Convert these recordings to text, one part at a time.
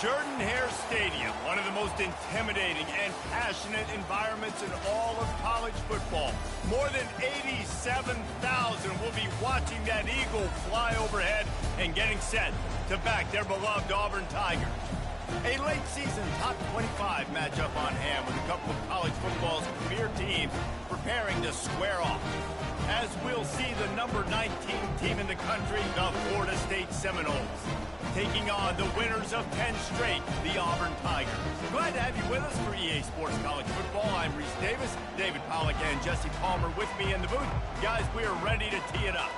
Jordan-Hare Stadium, one of the most intimidating and passionate environments in all of college football. More than 87,000 will be watching that eagle fly overhead and getting set to back their beloved Auburn Tigers. A late-season top 25 matchup on hand with a couple of college football's premier teams preparing to square off. As we'll see the number 19 team in the country, the Florida State Seminoles, taking on the winners of 10 straight, the Auburn Tigers. Glad to have you with us for EA Sports College Football. I'm Reese Davis, David Pollack and Jesse Palmer with me in the booth. Guys, we are ready to tee it up.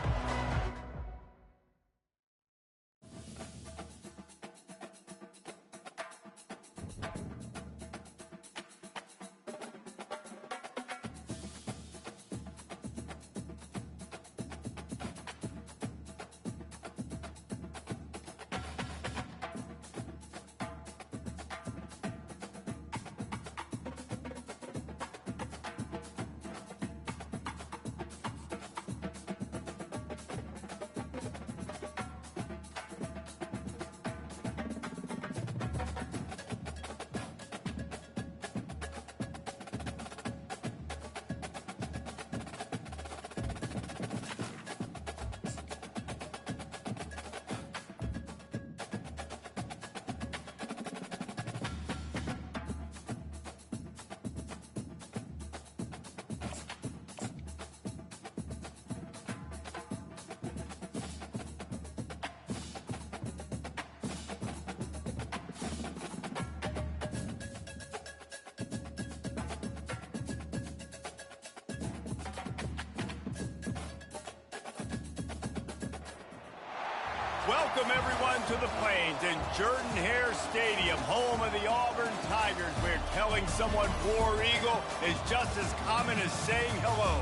Welcome, everyone, to the Plains and Jordan-Hare Stadium, home of the Auburn Tigers, where telling someone War Eagle is just as common as saying hello.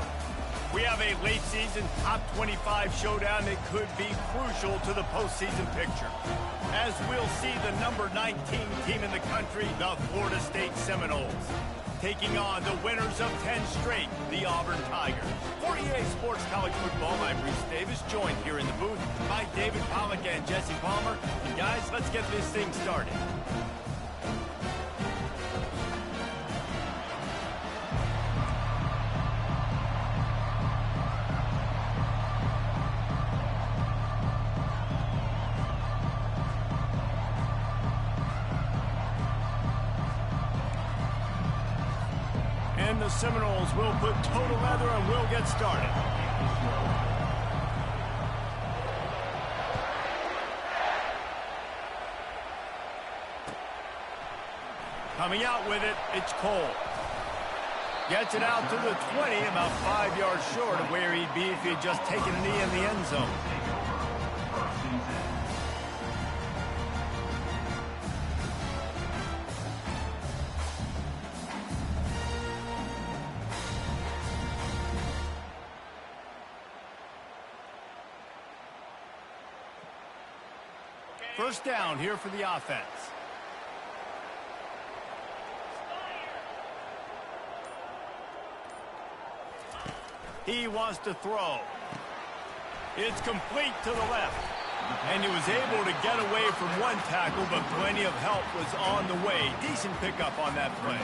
We have a late-season top 25 showdown that could be crucial to the postseason picture, as we'll see the number 19 team in the country, the Florida State Seminoles, taking on the winners of 10 straight, the Auburn Tigers. For EA Sports College Football, I'm Reese Davis, joined here in the booth by David Pollack and Jesse Palmer. And guys, let's get this thing started. The Seminoles will put total leather and we'll get started. Coming out with it, it's Cole. Gets it out to the 20, about 5 yards short of where he'd be if he had just taken a knee in the end zone. First down here for the offense. He wants to throw. It's complete to the left. And he was able to get away from one tackle, but plenty of help was on the way. Decent pickup on that play.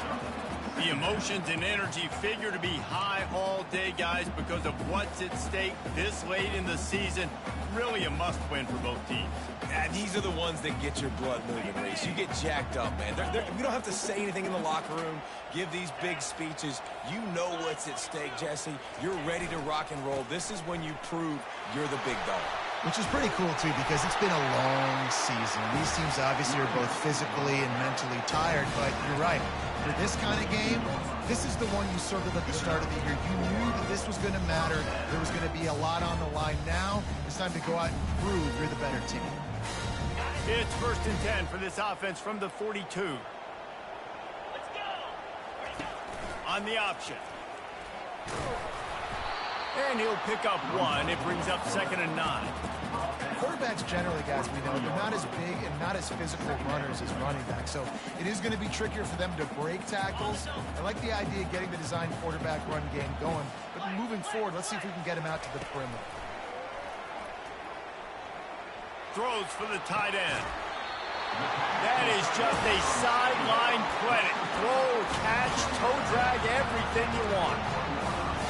The emotions and energy figure to be high all day, guys, because of what's at stake this late in the season. Really a must-win for both teams. Yeah, these are the ones that get your blood moving, Reese. You get jacked up, man. We don't have to say anything in the locker room, give these big speeches. You know what's at stake, Jesse. You're ready to rock and roll. This is when you prove you're the big dog. Which is pretty cool, too, because it's been a long season. These teams obviously are both physically and mentally tired, but you're right. For this kind of game, this is the one you circled at the start of the year. You knew that this was going to matter. There was going to be a lot on the line. Now it's time to go out and prove you're the better team. It's 1st and 10 for this offense from the 42. Let's go. On the option. And he'll pick up one. It brings up 2nd and 9. Quarterbacks generally, guys, we know, they're not as big and not as physical runners as running backs. So it is going to be trickier for them to break tackles. I like the idea of getting the design quarterback run game going. But moving forward, let's see if we can get him out to the perimeter. Throws for the tight end. That is just a sideline credit. Throw, catch, toe drag, everything you want.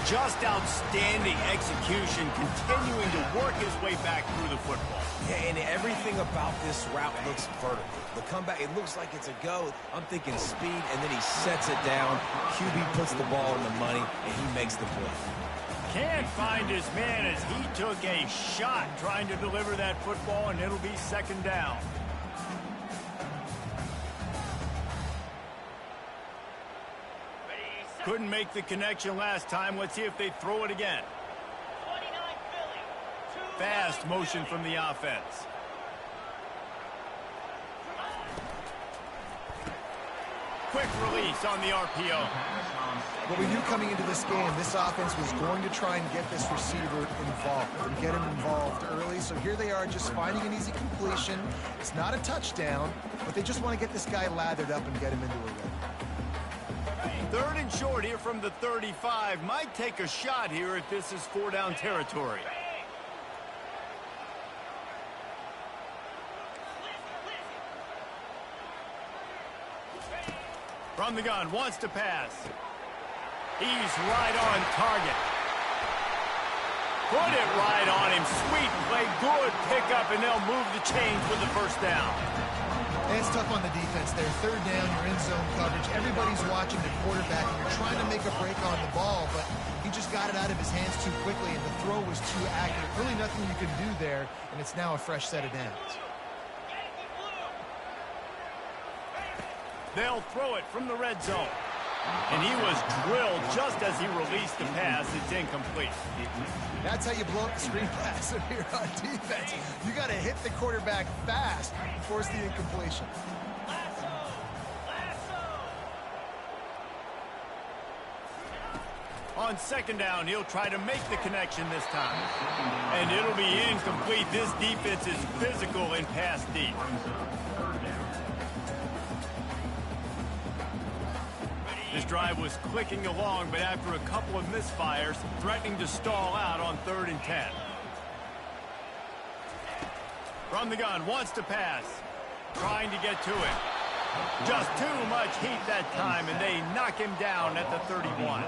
Just outstanding execution, continuing to work his way back through the football. Yeah, and everything about this route looks vertical. The comeback, it looks like it's a go. I'm thinking speed, and then he sets it down. QB puts the ball in the money, and he makes the play. Can't find his man as he took a shot trying to deliver that football, and it'll be second down. Couldn't make the connection last time. Let's see if they throw it again. Fast motion from the offense. Quick release on the RPO. What we knew coming into this game, this offense was going to try and get this receiver involved and get him involved early. So here they are just finding an easy completion. It's not a touchdown, but they just want to get this guy lathered up and get him into a rhythm. Third and short here from the 35. Might take a shot here if this is 4-down territory. From the gun, wants to pass. He's right on target. Put it right on him. Sweet play, good pickup, and they'll move the chains with the first down. And it's tough on the defense there. Third down, you're in zone coverage. Everybody's watching the quarterback, and you're trying to make a break on the ball, but he just got it out of his hands too quickly, and the throw was too accurate. Really nothing you can do there, and it's now a fresh set of downs. They'll throw it from the red zone. And he was drilled just as he released the pass. It's incomplete. That's how you blow up the screen pass if you're on defense. You got to hit the quarterback fast and force the incompletion. On second down, he'll try to make the connection this time. And it'll be incomplete. This defense is physical and pass deep. This drive was clicking along, but after a couple of misfires, threatening to stall out on 3rd and 10. From the gun, wants to pass. Trying to get to it. Just too much heat that time, and they knock him down at the 31.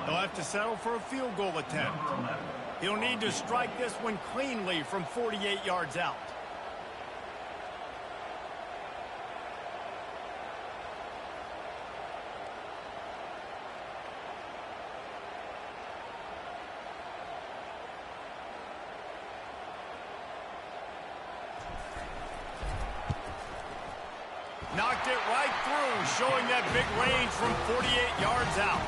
He'll have to settle for a field goal attempt. He'll need to strike this one cleanly from 48 yards out. Knocked it right through, showing that big range from 48 yards out.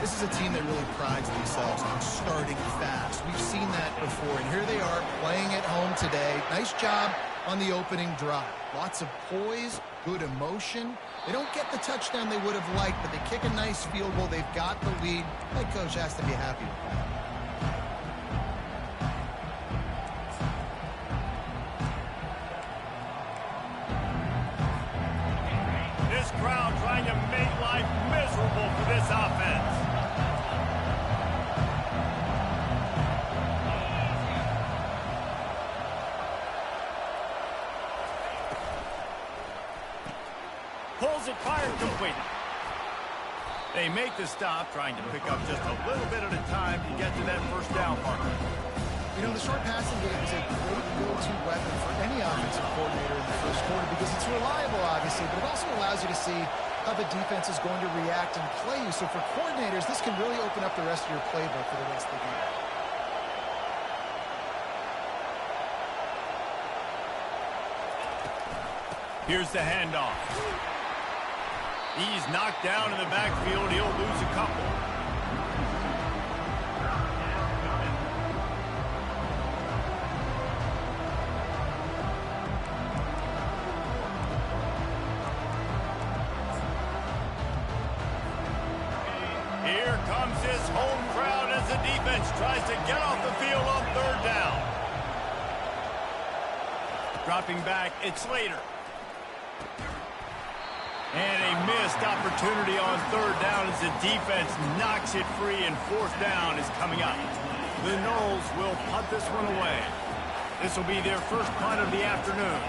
This is a team that really prides themselves on starting fast. We've seen that before, and here they are playing at home today. Nice job on the opening drive. Lots of poise, good emotion. They don't get the touchdown they would have liked, but they kick a nice field goal. They've got the lead. Head coach has to be happy with that. Crowd trying to make life miserable for this offense. Pulls it, fired, complete. They make the stop, trying to pick up just a little bit at a time to get to that first down marker. You know, the short passing game is a great go-to weapon for any offensive coordinator in the first quarter because it's reliable, obviously, but it also allows you to see how the defense is going to react and play you. So for coordinators, this can really open up the rest of your playbook for the rest of the game. Here's the handoff. He's knocked down in the backfield. He'll lose a couple. Here comes his home crowd as the defense tries to get off the field on 3rd down. Dropping back, it's Slater. And a missed opportunity on 3rd down as the defense knocks it free, and 4th down is coming up. The Noles will punt this one away. This will be their first punt of the afternoon.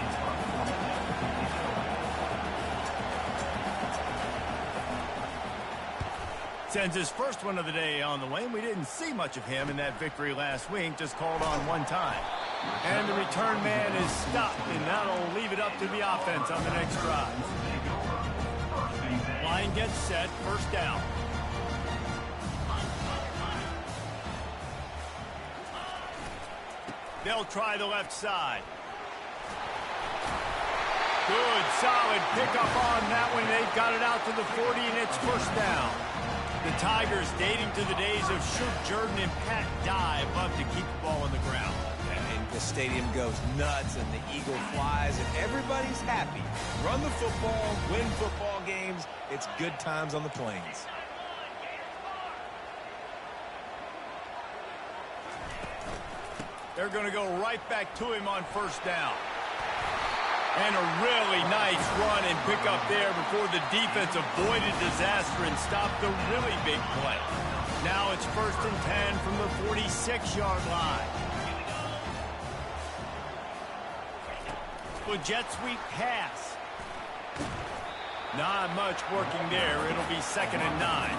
Sends his first one of the day on the way. We didn't see much of him in that victory last week, just called on one time. And the return man is stopped, and that'll leave it up to the offense on the next drive. Line gets set, first down. They'll try the left side. Good, solid pickup on that one. They've got it out to the 40, and it's first down. The Tigers, dating to the days of Shook Jordan and Pat Dye, love to keep the ball on the ground. And the stadium goes nuts, and the eagle flies, and everybody's happy. Run the football, win football games. It's good times on the plains. They're going to go right back to him on first down. And a really nice run and pick up there before the defense avoided disaster and stopped the really big play. Now it's first and 10 from the 46-yard line. Well, jet sweep pass. Not much working there. It'll be second and 9.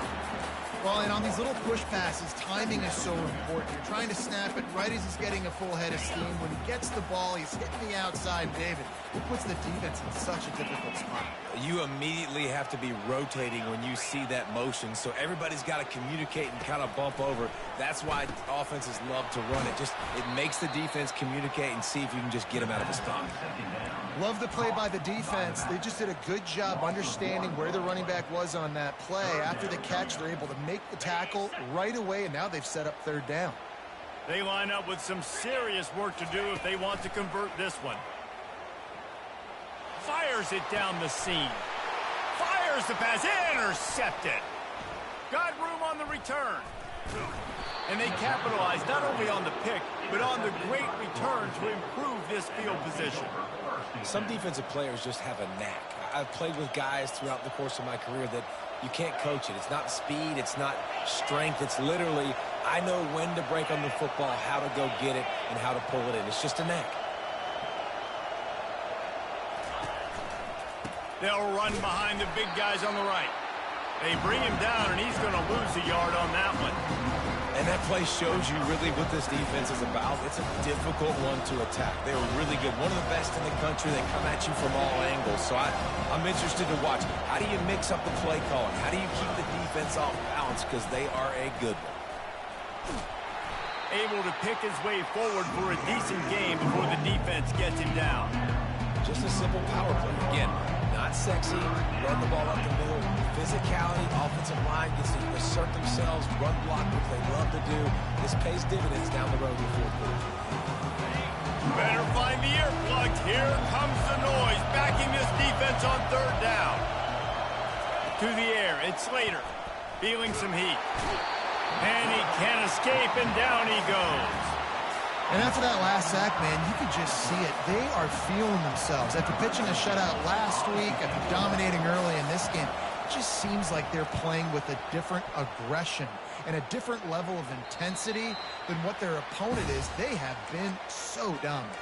Well, and on these little push passes, timing is so important. You're trying to snap it right as he's getting a full head of steam. When he gets the ball, he's hitting the outside, David. It puts the defense in such a difficult spot. You immediately have to be rotating when you see that motion, so everybody's got to communicate and kind of bump over. That's why offenses love to run it. It makes the defense communicate and see if you can just get them out of the spot. Love the play by the defense. They just did a good job understanding where the running back was on that play. After the catch, they're able to make the tackle right away, and now they've set up third down. They line up with some serious work to do if they want to convert this one. Fires it down the seam. Fires the pass. Intercepted. Got room on the return. And they capitalize not only on the pick, but on the great return to improve this field position. Some defensive players just have a knack. I've played with guys throughout the course of my career that you can't coach it. It's not speed. It's not strength. It's literally, I know when to break on the football, how to go get it, and how to pull it in. It's just a knack. They'll run behind the big guys on the right. They bring him down, and he's going to lose a yard on that one. And that play shows you really what this defense is about. It's a difficult one to attack. They're really good. One of the best in the country. They come at you from all angles. So I'm interested to watch. How do you mix up the play calling? How do you keep the defense off balance? Because they are a good one. Able to pick his way forward for a decent game before the defense gets him down. Just a simple power play. Again, not sexy. Run the ball up the middle. Physicality, offensive line gets to assert themselves, run block, which they love to do. This pays dividends down the road in the fourth quarter. Better find the earplugs. Here comes the noise, backing this defense on third down. To the air, it's Slater, feeling some heat. And he can't escape, and down he goes. And after that last sack, man, you could just see it. They are feeling themselves. After pitching a shutout last week, after dominating early in this game, it just seems like they're playing with a different aggression and a different level of intensity than what their opponent is. They have been so dominant.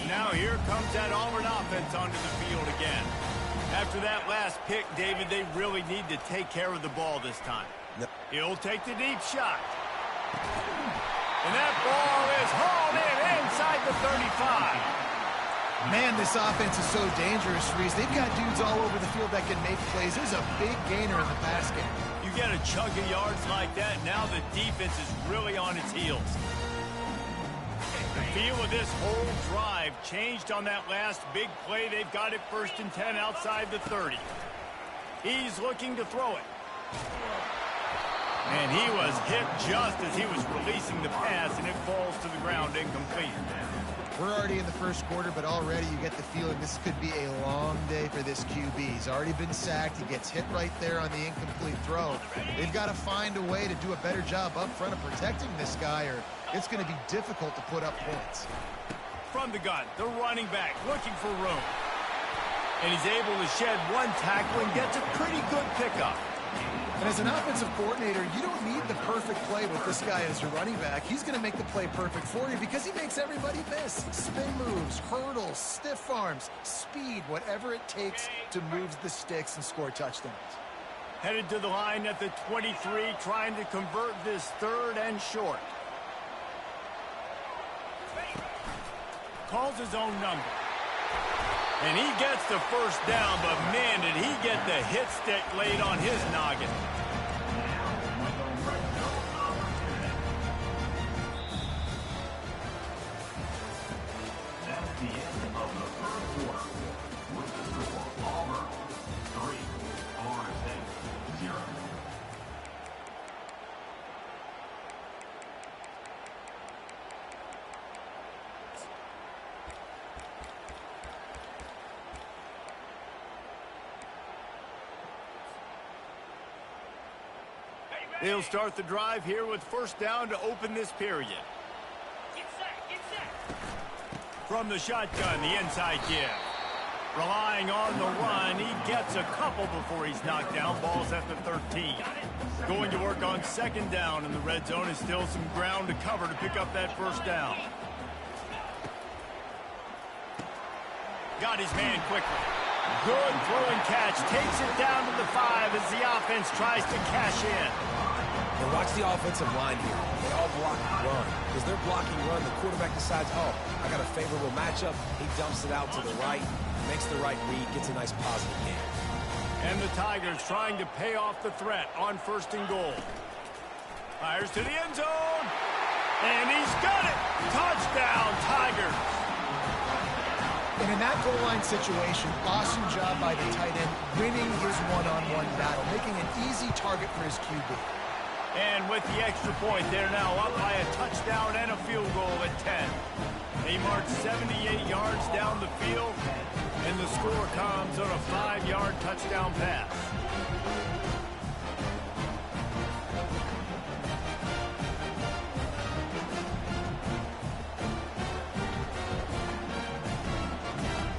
Now here comes that Auburn offense onto the field again. After that last pick, David, they really need to take care of the ball this time. He'll take the deep shot. And that ball is hauled in inside the 35. Man, this offense is so dangerous, Reese. They've got dudes all over the field that can make plays. There's a big gainer in the pass game. You get a chunk of yards like that, now the defense is really on its heels. The feel of this whole drive changed on that last big play. They've got it first and 10 outside the 30. He's looking to throw it. And he was hit just as he was releasing the pass, and it falls to the ground incomplete. We're already in the first quarter, but already you get the feeling this could be a long day for this QB. He's already been sacked. He gets hit right there on the incomplete throw. They've got to find a way to do a better job up front of protecting this guy, or it's going to be difficult to put up points. From the gun, the running back looking for room. And he's able to shed one tackle and gets a pretty good pickup. And as an offensive coordinator, you don't need the perfect play with this guy as your running back. He's going to make the play perfect for you because he makes everybody miss. Spin moves, hurdles, stiff arms, speed, whatever it takes to move the sticks and score touchdowns. Headed to the line at the 23, trying to convert this 3rd and short. Calls his own number. And he gets the first down, but man, did he get the hit stick laid on his noggin. That's the end of the 3rd quarter. With the score, Auburn 3, Florida State 0. They'll start the drive here with first down to open this period. Get set. From the shotgun, the inside give. Relying on the run, he gets a couple before he's knocked down. Ball's at the 13. Going to work on 2nd down, and the red zone is still some ground to cover to pick up that first down. Got his man quickly. Good throwing catch. Takes it down to the 5 as the offense tries to cash in. Now watch the offensive line here. They all block run. Because they're blocking run, the quarterback decides, oh, I got a favorable matchup. He dumps it out to the right, makes the right read, gets a nice positive gain. And the Tigers trying to pay off the threat on 1st and goal. Fires to the end zone. And he's got it. Touchdown, Tigers. And in that goal line situation, awesome job by the tight end, winning his one-on-one battle, making an easy target for his QB. And with the extra point, they're now up by a touchdown and a field goal at 10. They march 78 yards down the field, and the score comes on a 5-yard touchdown pass.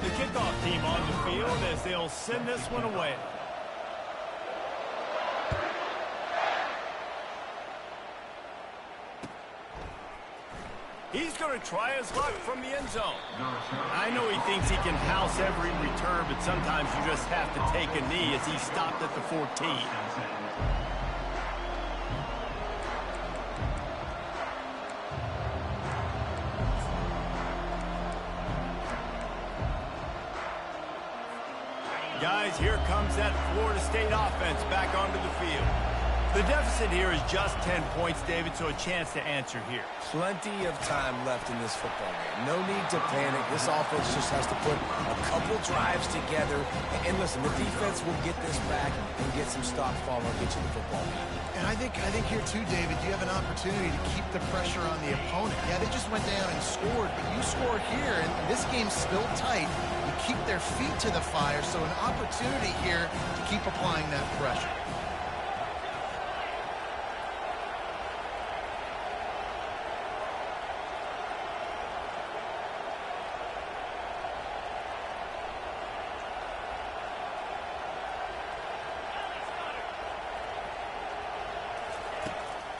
The kickoff team on the field as they'll send this one away. He's going to try his luck from the end zone. I know he thinks he can house every return, but sometimes you just have to take a knee as he stopped at the 14. Guys, here comes that Florida State offense back onto the field. The deficit here is just 10 points, David, so a chance to answer here. Plenty of time left in this football game. No need to panic. This offense just has to put a couple drives together. And listen, the defense will get this back and get some stops following, get you the football game. And I think here too, David, you have an opportunity to keep the pressure on the opponent. Yeah, they just went down and scored, but you score here, and this game's still tight. You keep their feet to the fire, so an opportunity here to keep applying that pressure.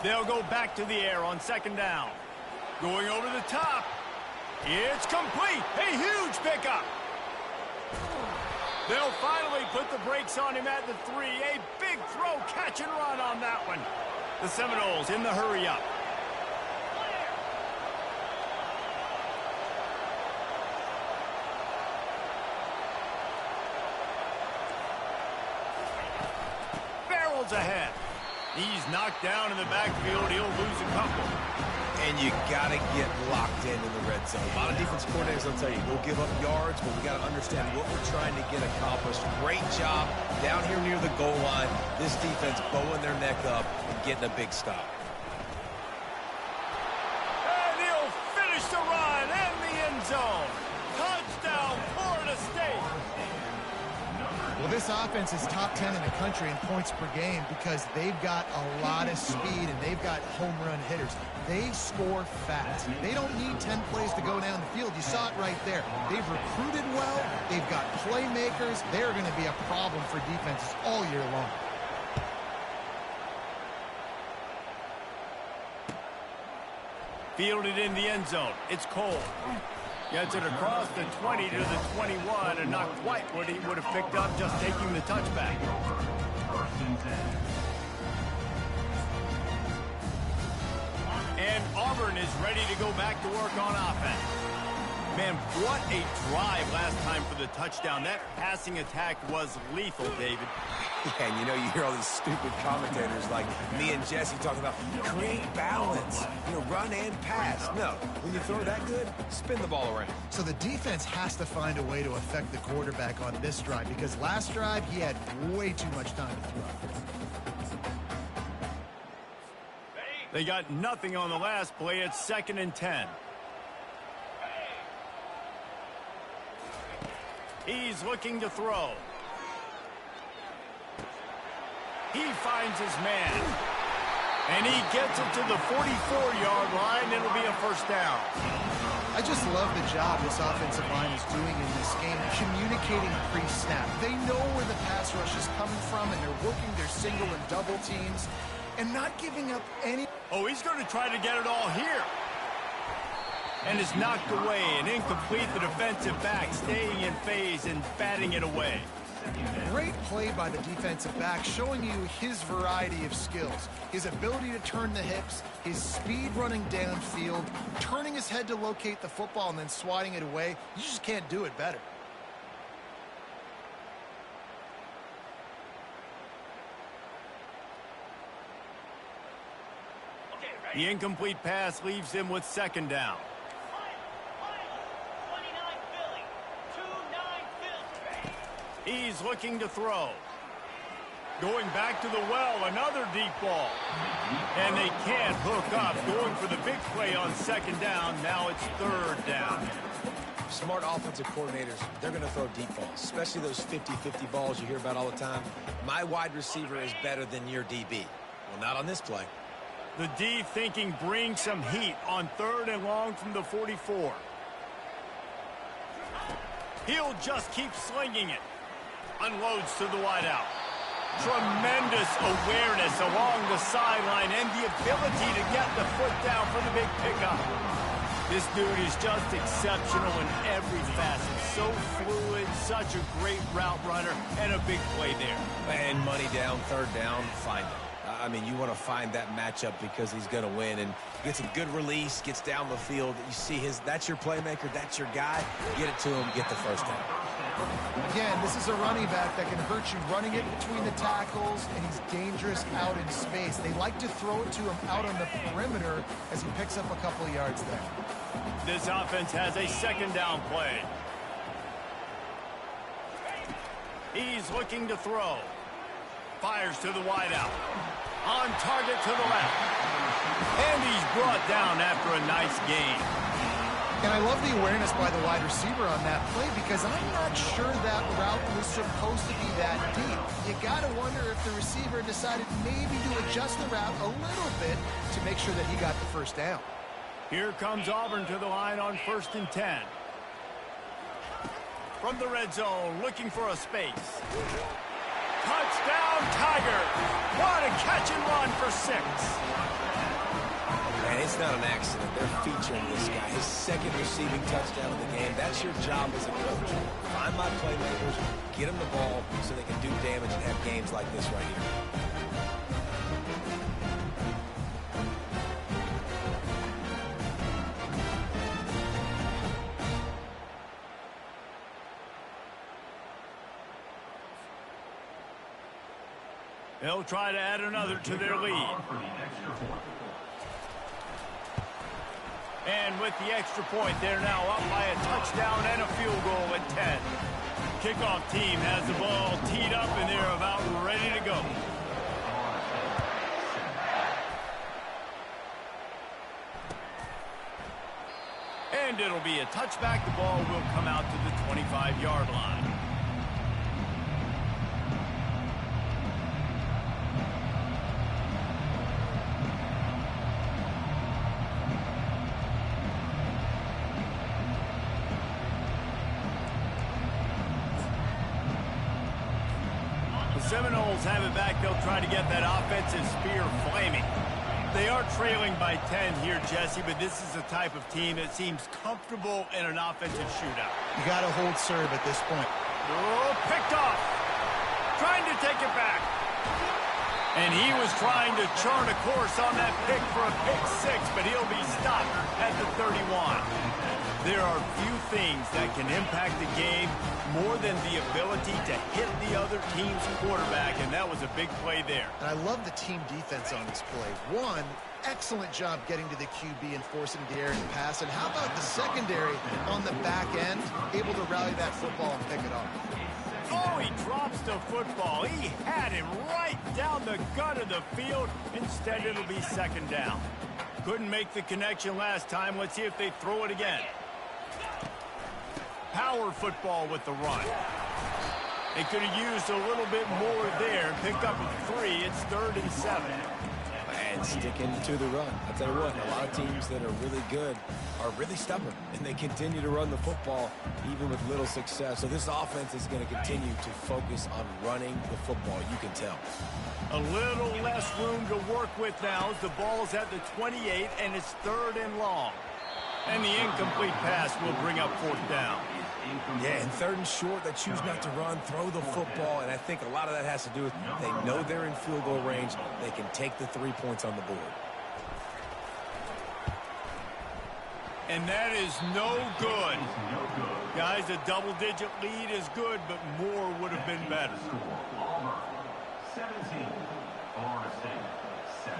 They'll go back to the air on 2nd down. Going over the top. It's complete. A huge pickup. They'll finally put the brakes on him at the 3. A big throw, catch and run on that one. The Seminoles in the hurry up. Barrels ahead. He's knocked down in the backfield. He'll lose a couple. And you got to get locked in the red zone. A lot of defense coordinators will tell you, we'll give up yards, but we got to understand what we're trying to get accomplished. Great job down here near the goal line. This defense bowing their neck up and getting a big stop. And he'll finish the run in the end zone. Touchdown, Florida State. Well, this offense is top 10 in the country in points per game because they've got a lot of speed and they've got home run hitters. They score fast. They don't need 10 plays to go down the field. You saw it right there. They've recruited well. They've got playmakers. They're going to be a problem for defenses all year long. Fielded in the end zone. It's Cole. Gets it across the 20 to the 21, and not quite what he would have picked up just taking the touchback. First and 10. And Auburn is ready to go back to work on offense. Man, what a drive last time for the touchdown. That passing attack was lethal, David. Yeah, and you know, you hear all these stupid commentators like me and Jesse talking about create balance, run and pass. No, when you throw that good, spin the ball around. So the defense has to find a way to affect the quarterback on this drive, because last drive he had way too much time to throw. They got nothing on the last play. It's 2nd and 10. He's looking to throw. He finds his man. And he gets it to the 44-yard line. It'll be a first down. I just love the job this offensive line is doing in this game, communicating pre-snap. They know where the pass rush is coming from, and they're working their single and double teams and not giving up any. Oh, he's going to try to get it all here. And is knocked away and incomplete. The defensive back staying in phase and batting it away. Great play by the defensive back, showing you his variety of skills. His ability to turn the hips, his speed running downfield, turning his head to locate the football and then swatting it away. You just can't do it better. The incomplete pass leaves him with 2nd down. He's looking to throw. Going back to the well, another deep ball. And they can't hook up. Going for the big play on 2nd down. Now it's 3rd down. Smart offensive coordinators, they're going to throw deep balls, especially those 50-50 balls you hear about all the time. My wide receiver is better than your DB. Well, not on this play. The D thinking bring some heat on 3rd and long from the 44. He'll just keep slinging it. Unloads to the wideout. Tremendous awareness along the sideline and the ability to get the foot down for the big pickup. This dude is just exceptional in every facet. So fluid, such a great route runner, and a big play there. And money down, 3rd down, find it. I mean, you want to find that matchup because he's going to win, and gets a good release, gets down the field. You see that's your playmaker, that's your guy. Get it to him, get the first down. Again, this is a running back that can hurt you running it between the tackles, and he's dangerous out in space. They like to throw it to him out on the perimeter as he picks up a couple of yards there. This offense has a 2nd down play. He's looking to throw. Fires to the wideout. On target to the left. And he's brought down after a nice gain. And I love the awareness by the wide receiver on that play, because I'm not sure that route was supposed to be that deep. You got to wonder if the receiver decided maybe to adjust the route a little bit to make sure that he got the first down. Here comes Auburn to the line on 1st and 10. From the red zone, looking for a space. Touchdown, Tigers! What a catch and run for 6. And it's not an accident. They're featuring this guy. His 2nd receiving touchdown of the game. That's your job as a coach. Find my playmakers, get them the ball so they can do damage and have games like this right here. They'll try to add another to their lead. And with the extra point, they're now up by a touchdown and a field goal at 10. Kickoff team has the ball teed up, and they're about ready to go. And it'll be a touchback. The ball will come out to the 25-yard line. Seminoles have it back. They'll try to get that offensive spear flaming. They are trailing by 10 here, Jesse, but this is the type of team that seems comfortable in an offensive shootout. You got to hold serve at this point. Oh, picked off. Trying to take it back. And he was trying to churn a course on that pick for a pick six, but he'll be stopped at the 31. There are few things that can impact the game more than the ability to hit the other team's quarterback, and that was a big play there. And I love the team defense on this play. One, excellent job getting to the QB and forcing the air to pass. And how about the secondary on the back end, able to rally that football and pick it off? Oh, he drops the football. He had him right down the gut of the field. Instead, it'll be second down. Couldn't make the connection last time. Let's see if they throw it again. Power football with the run. They could have used a little bit more there. Picked up 3. It's 3rd and 7. And sticking to the run. I'll tell you what, a lot of teams that are really good are really stubborn, and they continue to run the football even with little success. So this offense is going to continue to focus on running the football, you can tell. A little less room to work with now as the ball's at the 28, and it's 3rd and long. And the incomplete pass will bring up 4th down. Yeah, and 3rd and short, they choose not to run, throw the football, and I think a lot of that has to do with they know they're in field goal range. They can take the 3 points on the board. And that is no good. Guys, a double-digit lead is good, but more would have been better. Auburn 17, Florida State 7.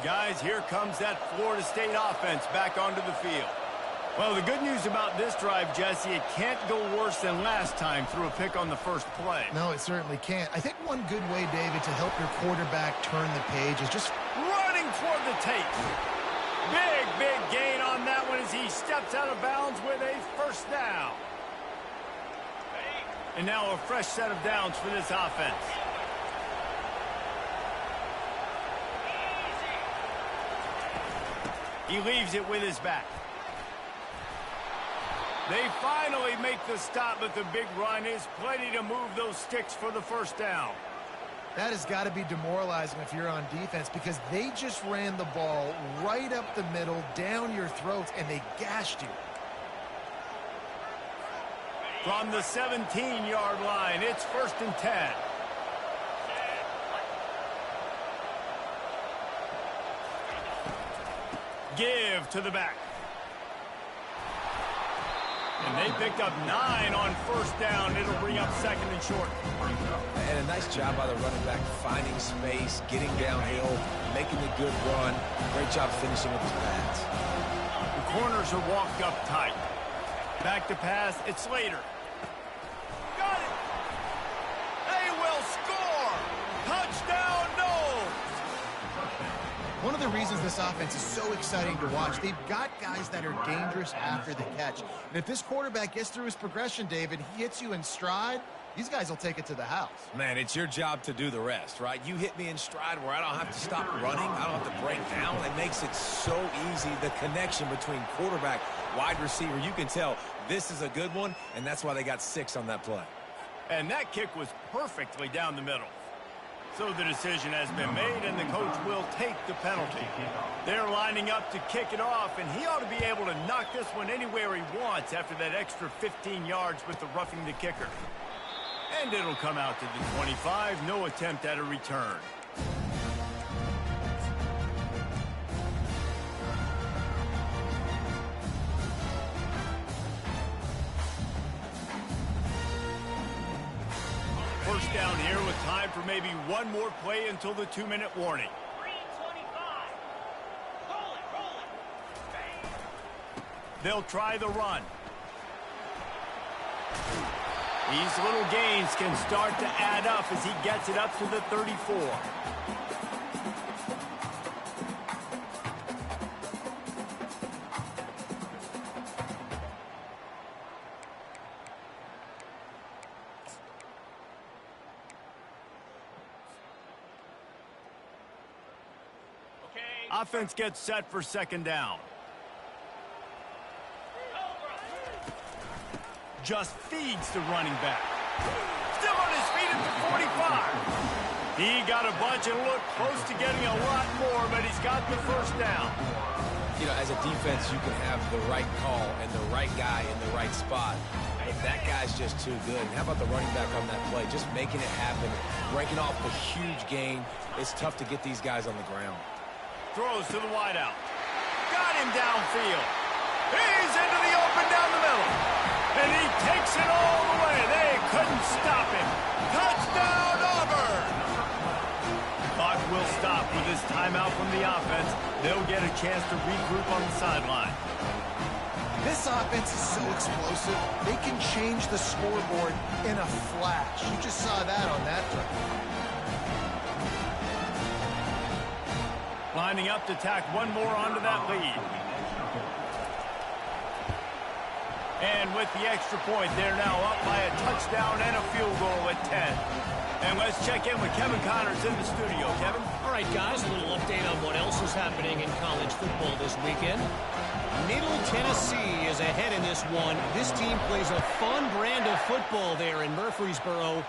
Guys, here comes that Florida State offense back onto the field. Well, the good news about this drive, Jesse, it can't go worse than last time through a pick on the first play. No, it certainly can't. I think one good way, David, to help your quarterback turn the page is just running toward the tape. Big gain on that one as he steps out of bounds with a first down. And now a fresh set of downs for this offense. He leaves it with his back. They finally make the stop, but the big run is plenty to move those sticks for the first down. that has got to be demoralizing if you're on defense, because they just ran the ball right up the middle, down your throats, and they gashed you. From the 17-yard line, it's 1st and 10. Give to the back. And they picked up 9 on first down. It'll bring up 2nd and short. And a nice job by the running back, finding space, getting downhill, making a good run. Great job finishing with his pads. The corners are walked up tight. Back to pass, it's Slater. Got it! They will score! Touchdown, Noles! One of the reasons this offense is so exciting to watch, they've got guys that are dangerous after the catch. And if this quarterback gets through his progression, David, he hits you in stride, these guys will take it to the house. Man, it's your job to do the rest, right? You hit me in stride where I don't have to stop running. I don't have to break down. It makes it so easy, the connection between quarterback, wide receiver. You can tell this is a good one, and that's why they got 6 on that play. And that kick was perfectly down the middle. So the decision has been made, and the coach will take the penalty. They're lining up to kick it off, and he ought to be able to knock this one anywhere he wants after that extra 15 yards with the roughing the kicker. And it'll come out to the 25. No attempt at a return. First down here with time for maybe one more play until the 2-minute warning. 3:25. Roll it. They'll try the run. These little gains can start to add up as he gets it up to the 34. Okay. Offense gets set for 2nd down. Just feeds the running back. Still on his feet at the 45. He got a bunch and looked close to getting a lot more, but he's got the first down. You know, as a defense, you can have the right call and the right guy in the right spot. But that guy's just too good. And how about the running back on that play? Just making it happen, breaking off the huge gain. It's tough to get these guys on the ground. Throws to the wideout. Got him downfield. He's into the open down the middle. And he takes it all the way. They couldn't stop him. Touchdown, Auburn! Clock will stop with this timeout from the offense. They'll get a chance to regroup on the sideline. This offense is so explosive, they can change the scoreboard in a flash. You just saw that on that drive. Lining up to tack one more onto that lead. And with the extra point, they're now up by a touchdown and a field goal at 10. And let's check in with Kevin Connors in the studio. Kevin? All right, guys, a little update on what else is happening in college football this weekend. Middle Tennessee is ahead in this one. This team plays a fun brand of football there in Murfreesboro,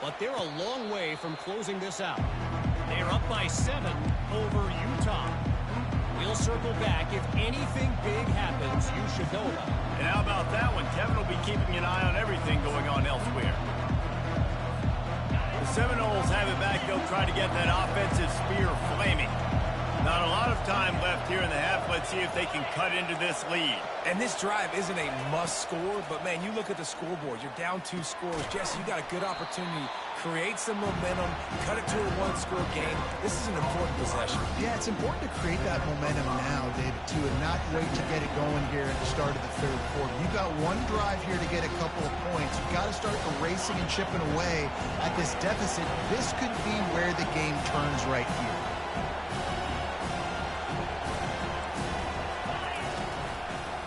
but they're a long way from closing this out. They're up by 7 over Utah. We'll circle back. If anything big happens, you should know about it. And how about that one? Kevin will be keeping an eye on everything going on elsewhere. The Seminoles have it back. They'll try to get that offensive spear flaming. Not a lot of time left here in the half. Let's see if they can cut into this lead. And this drive isn't a must score, but, man, you look at the scoreboard. You're down 2 scores. Jesse, you got a good opportunity. Create some momentum. Cut it to a 1-score game. This is an important possession. Yeah, it's important to create that momentum now, David, too, and not wait to get it going here at the start of the third quarter. You've got one drive here to get a couple of points. You've got to start erasing and chipping away at this deficit. This could be where the game turns right here.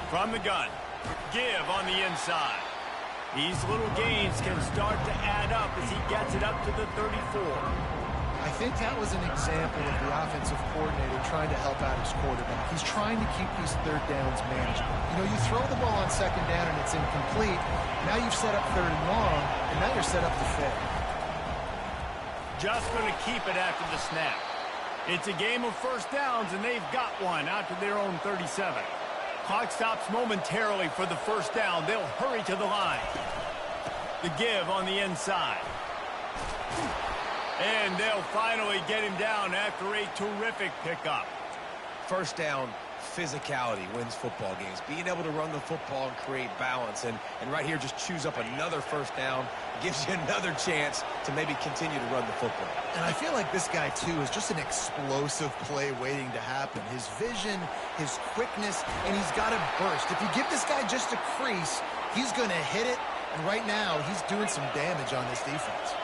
From the gun, give on the inside. These little gains can start to add up as he gets it up to the 34. I think that was an example of the offensive coordinator trying to help out his quarterback. He's trying to keep these third downs manageable. You know, you throw the ball on second down and it's incomplete. Now you've set up third and long, and now you're set up to fail. Just going to keep it after the snap. It's a game of first downs, and they've got one out to their own 37. Clock stops momentarily for the first down. They'll hurry to the line. The give on the inside. And they'll finally get him down after a terrific pickup. First down, physicality wins football games. Being able to run the football and create balance. And right here, just choose up another first down. Gives you another chance to maybe continue to run the football. And I feel like this guy, too, is just an explosive play waiting to happen. His vision, his quickness, and he's got a burst. If you give this guy just a crease, he's going to hit it. And right now, he's doing some damage on this defense.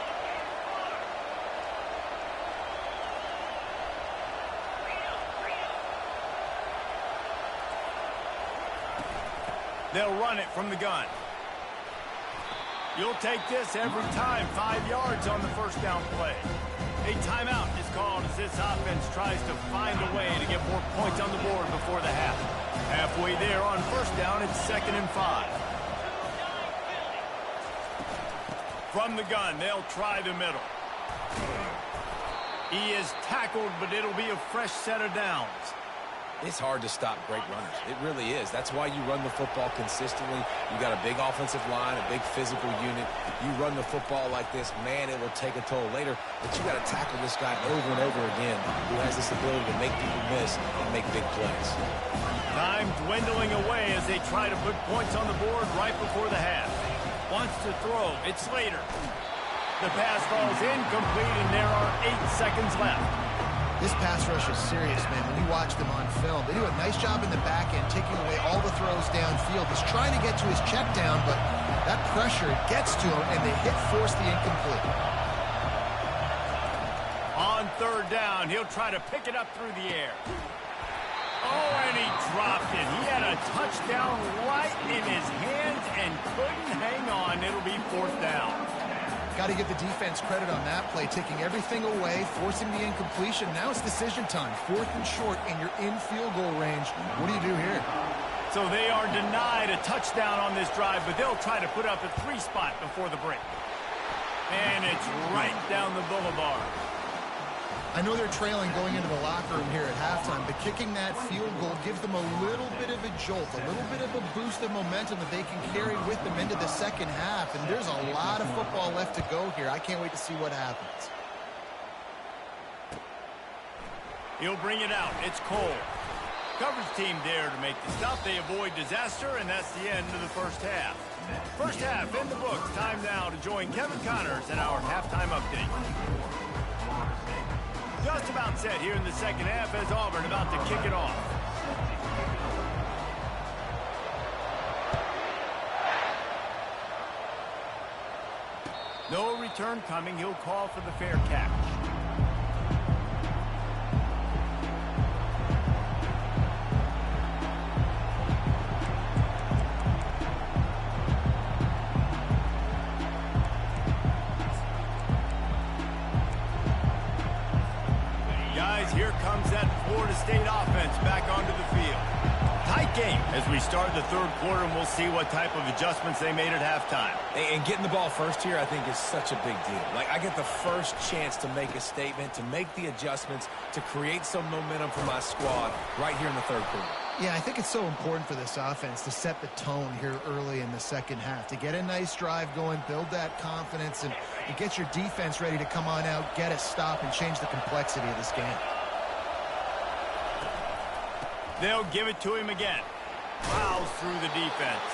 They'll run it from the gun. You'll take this every time. 5 yards on the first down play. A timeout is called as this offense tries to find a way to get more points on the board before the half. Halfway there on first down, it's 2nd and 5. From the gun, they'll try the middle. He is tackled, but it'll be a fresh set of downs. It's hard to stop great runners. It really is. That's why you run the football consistently. You got a big offensive line, a big physical unit. You run the football like this, man, it will take a toll later. But you got to tackle this guy over and over again who has this ability to make people miss and make big plays. Time dwindling away as they try to put points on the board right before the half. Wants to throw. It's Slater. The pass falls incomplete, and there are 8 seconds left. This pass rush is serious, man. When you watch them on film, they do a nice job in the back end, taking away all the throws downfield. He's trying to get to his check down, but that pressure gets to him, and the hit forced the incomplete. On third down, he'll try to pick it up through the air. Oh, and he dropped it. He had a touchdown right in his hands and couldn't hang on. It'll be 4th down. Got to give the defense credit on that play, taking everything away, forcing the incompletion. Now it's decision time. 4th and short, and you're in field goal range. What do you do here? So they are denied a touchdown on this drive, but they'll try to put up a 3 spot before the break. And it's right down the boulevard. I know they're trailing going into the locker room here at halftime, but kicking that field goal gives them a little bit of a jolt, a little bit of a boost of momentum that they can carry with them into the second half. And there's a lot of football left to go here. I can't wait to see what happens. He'll bring it out. It's Cole. Coverage team there to make the stop. They avoid disaster, and that's the end of the first half. First half in the books. Time now to join Kevin Connors in our halftime update. Just about set here in the second half as Auburn about to kick it off. No return coming. He'll call for the fair catch. Here comes that Florida State offense back onto the field. Tight game as we start the third quarter, and we'll see what type of adjustments they made at halftime. And getting the ball first here, I think, is such a big deal. Like, I get the first chance to make a statement, to make the adjustments, to create some momentum for my squad right here in the third quarter. Yeah, I think it's so important for this offense to set the tone here early in the second half, to get a nice drive going, build that confidence, and get your defense ready to come on out, get a stop, and change the complexity of this game. They'll give it to him again. Plows through the defense.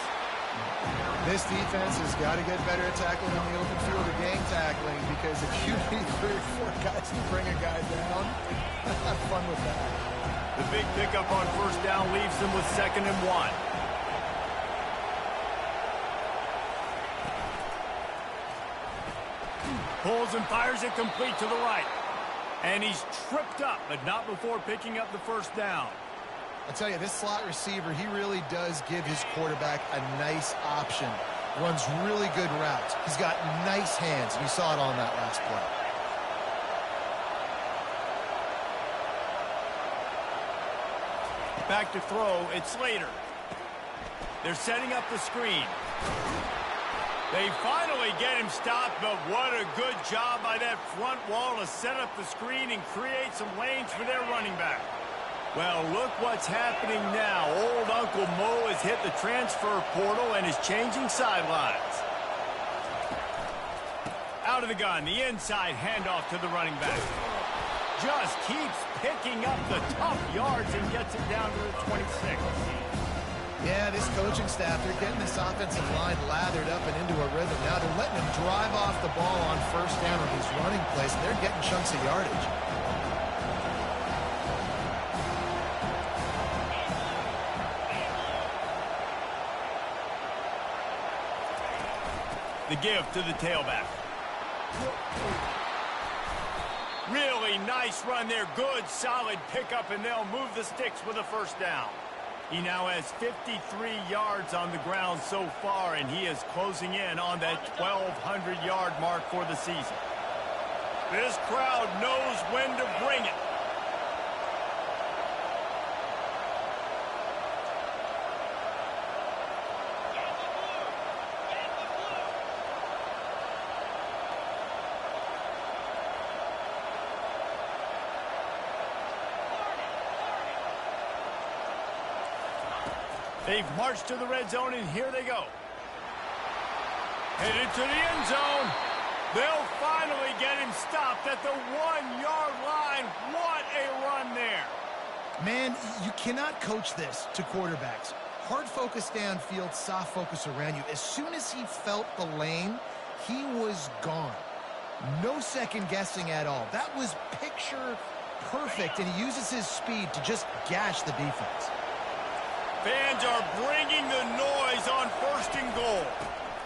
This defense has got to get better at tackling in the open field or gang tackling, because if you need 3 or 4 guys to bring a guy down, have fun with that. The big pickup on first down leaves them with 2nd and 1. Pulls and fires it complete to the right. And he's tripped up, but not before picking up the first down. I tell you, this slot receiver, he really does give his quarterback a nice option. Runs really good routes. He's got nice hands, and you saw it on that last play. Back to throw, it's Slater. They're setting up the screen. They finally get him stopped, but what a good job by that front wall to set up the screen and create some lanes for their running back. Well, look what's happening now. Old Uncle Mo has hit the transfer portal and is changing sidelines. Out of the gun, the inside handoff to the running back. Just keeps picking up the tough yards and gets it down to the 26. Yeah, this coaching staff, they're getting this offensive line lathered up and into a rhythm. Now they're letting them drive off the ball on first down on these running plays, and they're getting chunks of yardage. The give to the tailback. Really nice run there. Good, solid pickup, and they'll move the sticks with a first down. He now has 53 yards on the ground so far, and he is closing in on that 1,200-yard mark for the season. This crowd knows when to bring it. They've marched to the red zone, and here they go. Headed to the end zone. They'll finally get him stopped at the 1-yard line. What a run there. Man, you cannot coach this to quarterbacks. Hard focus downfield, soft focus around you. As soon as he felt the lane, he was gone. No second guessing at all. That was picture perfect, and he uses his speed to just gash the defense. Fans are bringing the noise on 1st and goal.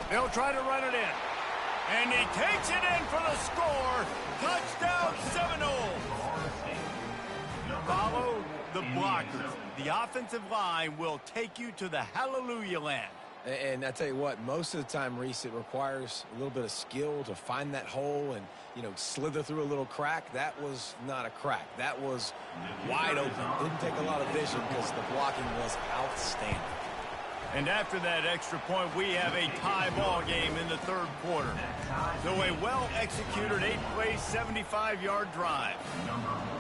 They'll try to run it in. And he takes it in for the score. Touchdown Seminoles. Follow the blockers. The offensive line will take you to the hallelujah land. And I tell you what, most of the time, Reese, it requires a little bit of skill to find that hole and, slither through a little crack. That was not a crack. That was wide open. Didn't take a lot of vision because the blocking was outstanding. And after that extra point, we have a tie ball game in the third quarter. So a well-executed 8-play, 75-yard drive.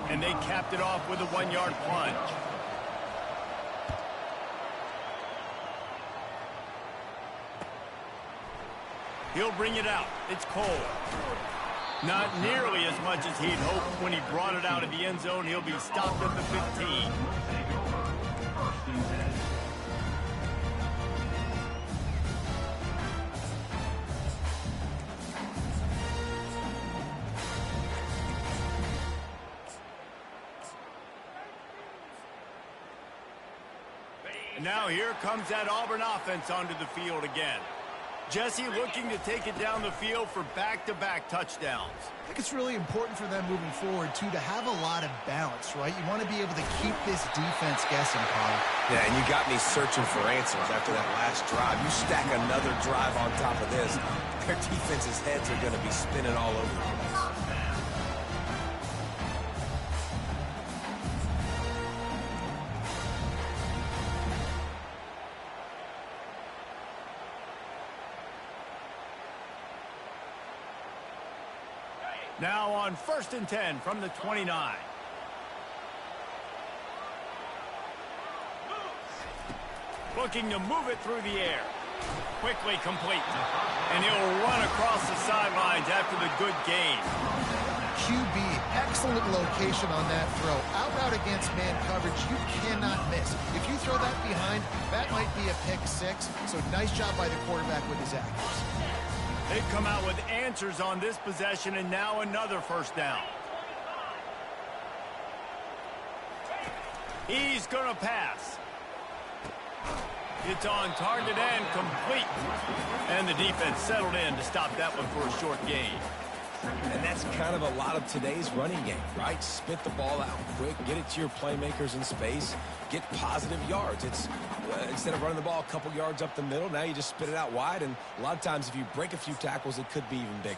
And they capped it off with a 1-yard plunge. He'll bring it out. It's Cole. Not nearly as much as he'd hoped when he brought it out of the end zone. He'll be stopped at the 15. And now here comes that Auburn offense onto the field again. Jesse looking to take it down the field for back-to-back touchdowns. I think it's really important for them moving forward, too, to have a lot of balance, right? You want to be able to keep this defense guessing, Paul. Yeah, and you got me searching for answers after that last drive. You stack another drive on top of this, their defense's heads are going to be spinning all over the place. Now on 1st and 10 from the 29. Looking to move it through the air. Quickly complete. And he'll run across the sidelines after the good gain. QB, excellent location on that throw. Out route against man coverage, you cannot miss. If you throw that behind, that might be a pick six. So nice job by the quarterback with his accuracy. They've come out with answers on this possession, and now another first down. He's going to pass. It's on target and complete. And the defense settled in to stop that one for a short gain. And that's kind of a lot of today's running game, right? Spit the ball out quick, get it to your playmakers in space, get positive yards. It's instead of running the ball a couple yards up the middle, now you just spit it out wide, and a lot of times if you break a few tackles, it could be even bigger.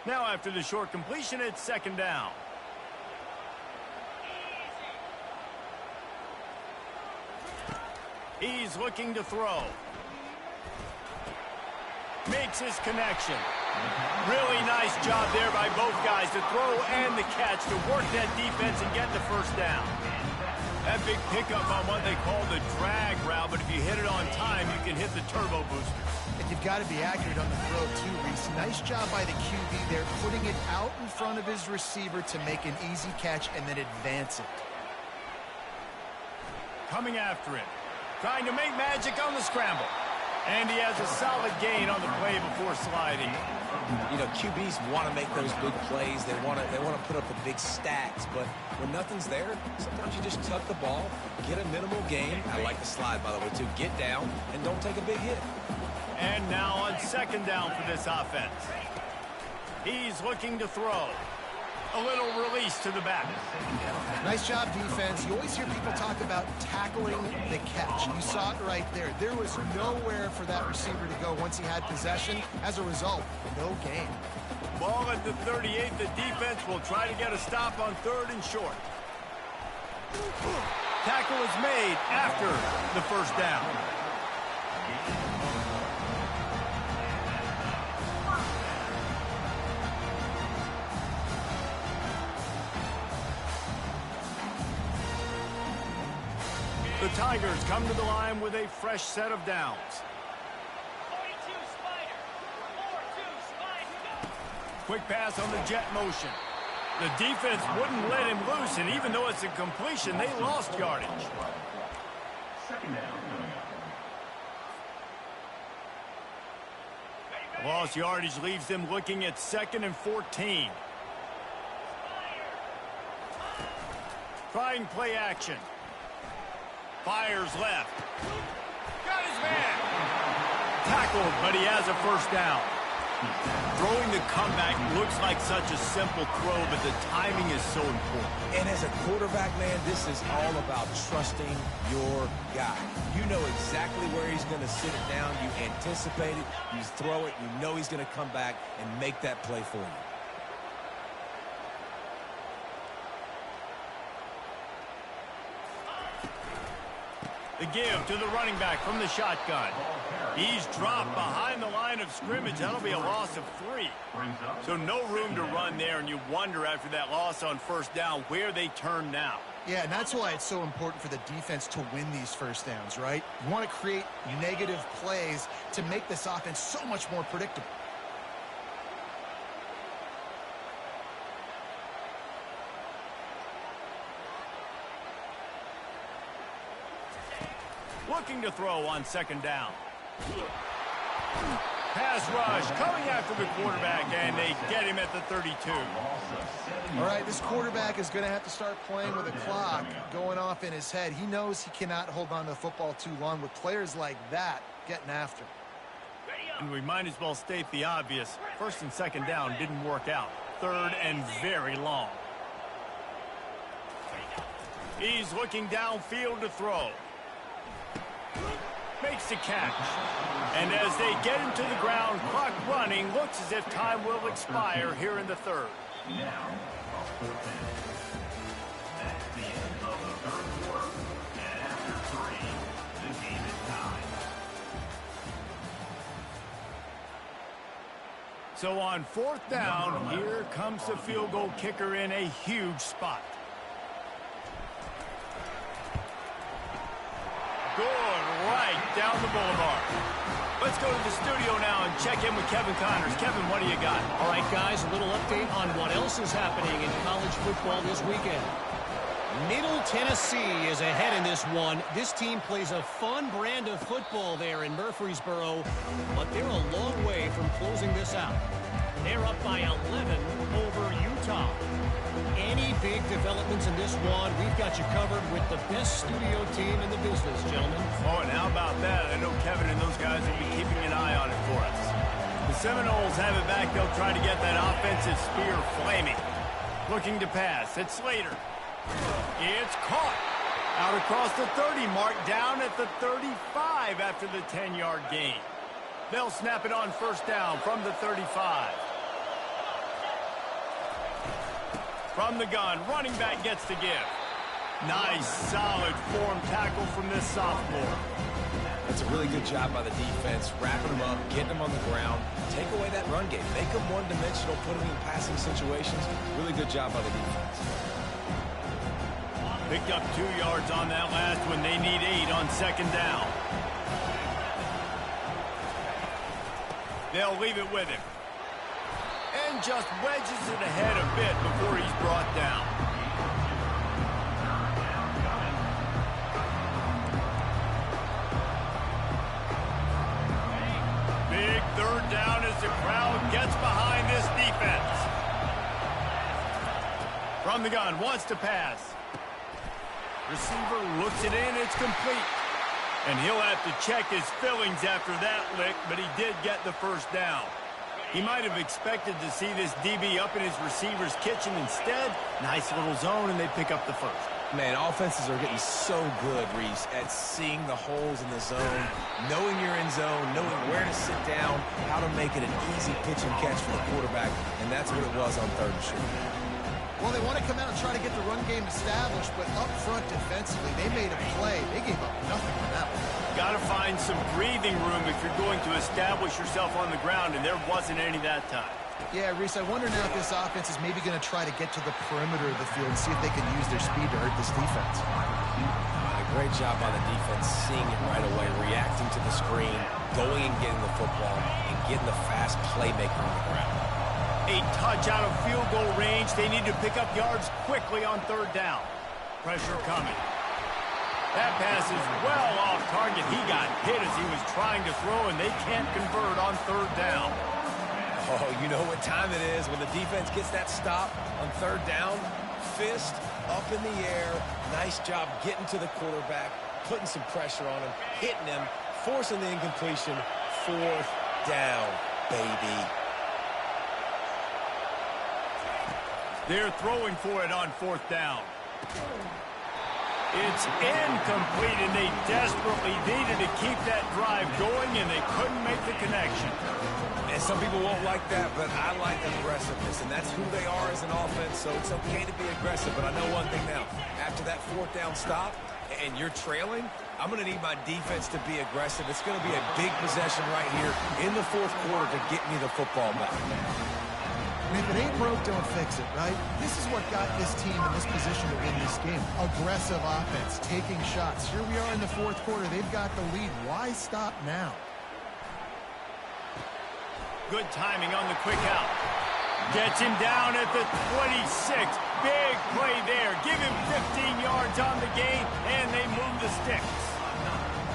Now after the short completion, it's 2nd down. He's looking to throw. Makes his connection. Really nice job there by both guys to throw and the catch to work that defense and get the first down. That big pickup on what they call the drag route, but if you hit it on time, you can hit the turbo booster. And you've got to be accurate on the throw, too, Reese. Nice job by the QB there, putting it out in front of his receiver to make an easy catch and then advance it. Coming after it. Trying to make magic on the scramble. And he has a solid gain on the play before sliding. You know, QBs want to make those big plays. They want to put up the big stats. But when nothing's there, sometimes you just tuck the ball, get a minimal gain. I like the slide, by the way, too. Get down and don't take a big hit. And now on 2nd down for this offense. He's looking to throw. A little release to the back. Nice job, defense. You always hear people talk about tackling the catch. You saw it right there. There was nowhere for that receiver to go once he had possession. As a result, no gain. Ball at the 38. The defense will try to get a stop on 3rd and short. Tackle is made after the first down. The Tigers come to the line with a fresh set of downs. 42 Spider. 4-2 Spider. Quick pass on the jet motion. The defense wouldn't let him loose, and even though it's a completion, they lost yardage. 2nd down. Lost yardage leaves them looking at 2nd and 14. Trying play action. Fires left. Got his man. Tackled, but he has a first down. Throwing the comeback looks like such a simple throw, but the timing is so important. And as a quarterback, man, this is all about trusting your guy. You know exactly where he's going to sit it down. You anticipate it. You throw it. You know he's going to come back and make that play for you. The give to the running back from the shotgun. He's dropped behind the line of scrimmage. That'll be a loss of 3. So no room to run there, and you wonder after that loss on first down where they turn now. Yeah, and that's why it's so important for the defense to win these first downs, right? You want to create negative plays to make this offense so much more predictable. Looking to throw on second down. Pass rush coming after the quarterback, and they get him at the 32. All right, this quarterback is going to have to start playing with a clock going off in his head. He knows he cannot hold on to the football too long with players like that getting after him. And we might as well state the obvious. First and second down didn't work out. Third and very long. He's looking downfield to throw. Makes the catch. And as they get him to the ground, clock running, looks as if time will expire here in the third. Now, a fourth down. That's the end of the third quarter. And after 3, the game is tied. So on fourth down, here comes the field goal kicker in a huge spot. Good, right down the boulevard. Let's go to the studio now and check in with Kevin Connors. Kevin, what do you got? All right, guys, a little update on what else is happening in college football this weekend. Middle Tennessee is ahead in this one. This team plays a fun brand of football there in Murfreesboro, but they're a long way from closing this out. They're up by 11 over Utah. Any big developments in this one, we've got you covered with the best studio team in the business, gentlemen. Oh, and how about that? I know Kevin and those guys will be keeping an eye on it for us. The Seminoles have it back. They'll try to get that offensive spear flaming. Looking to pass. It's Slater. It's caught. Out across the 30 mark, down at the 35 after the 10-yard gain. They'll snap it on first down from the 35. From the gun, running back gets the give. Nice, solid form tackle from this sophomore. That's a really good job by the defense, wrapping them up, getting them on the ground, take away that run game, make them one-dimensional, put them in passing situations. Really good job by the defense. Picked up 2 yards on that last one. They need 8 on second down. They'll leave it with him. And just wedges it ahead a bit before he's brought down. Big third down as the crowd gets behind this defense. From the gun, wants to pass. Receiver looks it in, it's complete. And he'll have to check his fillings after that lick, but he did get the first down. He might have expected to see this DB up in his receiver's kitchen. Instead, nice little zone, and they pick up the first. Man, offenses are getting so good, Reese, at seeing the holes in the zone, knowing you're in zone, knowing where to sit down, how to make it an easy pitch and catch for the quarterback, and that's what it was on third and short. Well, they want to come out and try to get the run game established, but up front defensively, they made a play. They gave up nothing on that one. Got to find some breathing room if you're going to establish yourself on the ground, and there wasn't any that time. Yeah, Reese, I wonder now if this offense is maybe going to try to get to the perimeter of the field and see if they can use their speed to hurt this defense. A great job by the defense, seeing it right away, reacting to the screen, going and getting the football, and getting the fast playmaker on the ground. A touch out of field goal range. They need to pick up yards quickly on third down. Pressure coming. That pass is well off target. He got hit as he was trying to throw, and they can't convert on third down. Oh, you know what time it is when the defense gets that stop on third down. Fist up in the air. Nice job getting to the quarterback, putting some pressure on him, hitting him, forcing the incompletion. Fourth down, baby. They're throwing for it on 4th down. It's incomplete, and they desperately needed to keep that drive going, and they couldn't make the connection. And some people won't like that, but I like aggressiveness, and that's who they are as an offense, so it's okay to be aggressive. But I know one thing now. After that 4th down stop and you're trailing, I'm going to need my defense to be aggressive. It's going to be a big possession right here in the 4th quarter to get me the football back. And if it ain't broke, don't fix it, right? This is what got this team in this position to win this game. Aggressive offense, taking shots. Here we are in the 4th quarter. They've got the lead. Why stop now? Good timing on the quick out. Gets him down at the 26. Big play there. Give him 15 yards on the gain, and they move the sticks.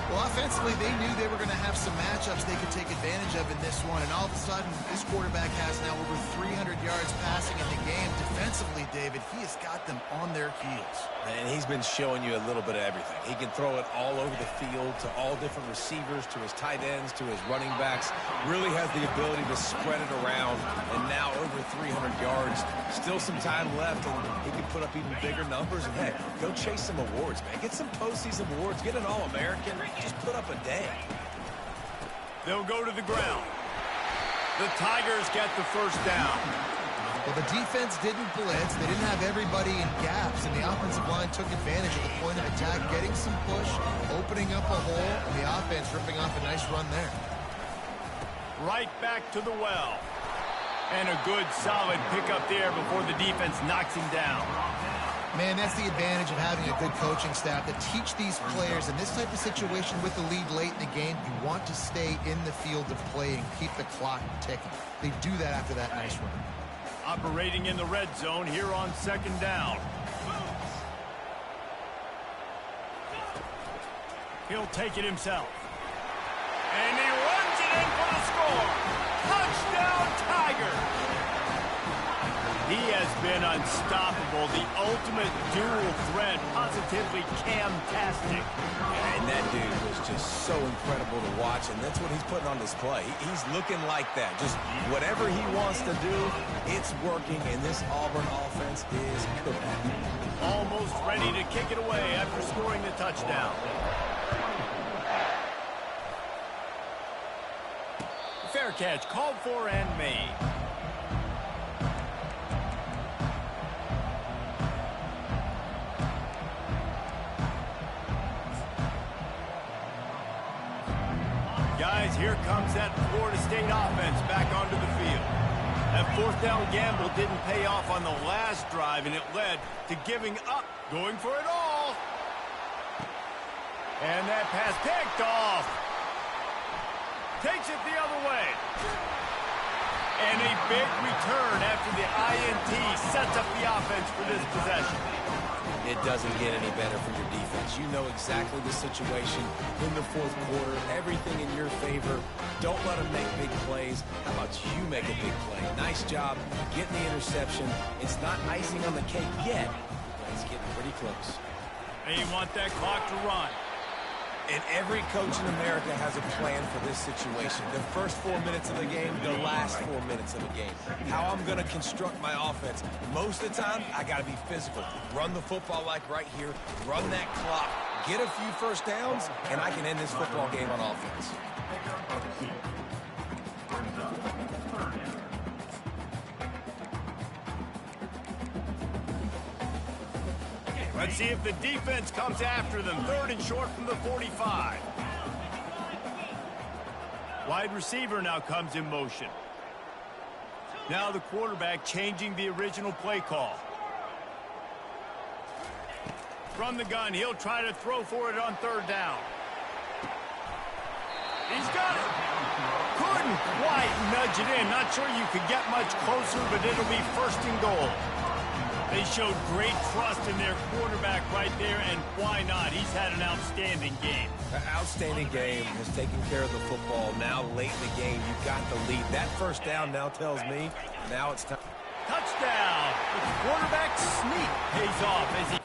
Well, offensively, they knew they were going to have some matchups they could take advantage of in this one, and all of a sudden, this quarterback has now over 300 yards passing in the game. Defensively, David, he has got them on their heels. And he's been showing you a little bit of everything. He can throw it all over the field to all different receivers, to his tight ends, to his running backs. Really has the ability to spread it around, and now over 300 yards. Still some time left, and he can put up even bigger numbers. And, heck, go chase some awards, man. Get some postseason awards. Get an All-American. Just put up a day. They'll go to the ground. The Tigers get the 1st down. Well, the defense didn't blitz. They didn't have everybody in gaps, and the offensive line took advantage of the point of attack, getting some push, opening up a hole, and the offense ripping off a nice run there. Right back to the well. And a good, solid pickup there before the defense knocks him down. Man, that's the advantage of having a good coaching staff that teach these players in this type of situation with the lead late in the game. You want to stay in the field of play and keep the clock ticking. They do that after that nice run. Operating in the red zone here on 2nd down. He'll take it himself. And he runs it in for the score. Touchdown, Tigers! He has been unstoppable, the ultimate dual threat, positively Cam-tastic. And that dude was just so incredible to watch, and that's what he's putting on display. He's looking like that. Just whatever he wants to do, it's working, and this Auburn offense is cooking. Almost ready to kick it away after scoring the touchdown. Fair catch, called for and made. Guys, here comes that Florida State offense back onto the field. That 4th down gamble didn't pay off on the last drive, and it led to giving up, going for it all. And that pass picked off. Takes it the other way. And a big return after the INT sets up the offense for this possession. It doesn't get any better for your defense. You know exactly the situation in the 4th quarter. Everything in your favor. Don't let them make big plays. How about you make a big play? Nice job getting the interception. It's not icing on the cake yet, but it's getting pretty close. They want that clock to run. And every coach in America has a plan for this situation. The first 4 minutes of the game, the last 4 minutes of the game. How I'm going to construct my offense. Most of the time, I got to be physical. Run the football like right here. Run that clock. Get a few 1st downs, and I can end this football game on offense. Let's see if the defense comes after them. 3rd and short from the 45. Wide receiver now comes in motion. Now the quarterback changing the original play call. From the gun, he'll try to throw for it on 3rd down. He's got it. Couldn't quite nudge it in. Not sure you could get much closer, but it'll be 1st and goal. They showed great trust in their quarterback right there, and why not? He's had an outstanding game. An outstanding game, has taken care of the football. Now late in the game, you've got the lead. That 1st down now tells me now it's time. Touchdown! The quarterback sneak pays off as he